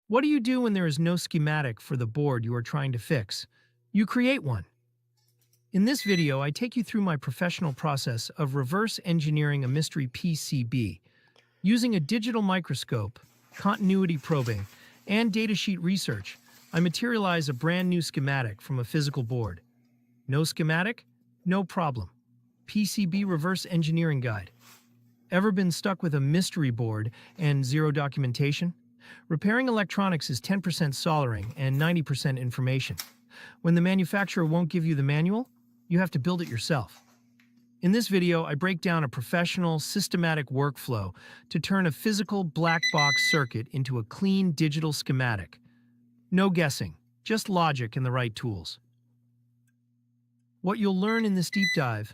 What do you do when there is no schematic for the board you are trying to fix? You create one. In this video, I take you through my professional process of reverse engineering a mystery PCB. Using a digital microscope, continuity probing, and datasheet research, I materialize a brand new schematic from a physical board. No schematic? No problem. PCB Reverse Engineering Guide. Ever been stuck with a mystery board and zero documentation? Repairing electronics is 10% soldering and 90% information. When the manufacturer won't give you the manual, you have to build it yourself. In this video, I break down a professional, systematic workflow to turn a physical black box circuit into a clean digital schematic. No guessing, just logic and the right tools. What you'll learn in this deep dive: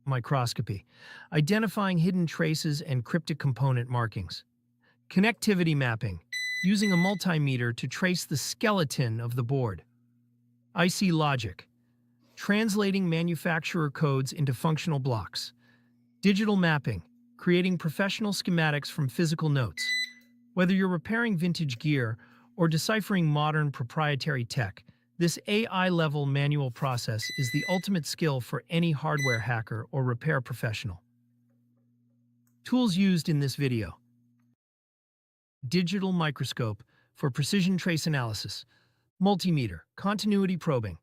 Microscopy, identifying hidden traces and cryptic component markings. Connectivity mapping, using a multimeter to trace the skeleton of the board. IC logic, translating manufacturer codes into functional blocks. Digital mapping, creating professional schematics from physical notes. Whether you're repairing vintage gear or deciphering modern proprietary tech, this AI-level manual process is the ultimate skill for any hardware hacker or repair professional. Tools used in this video: digital microscope for precision trace analysis, multimeter, continuity probing,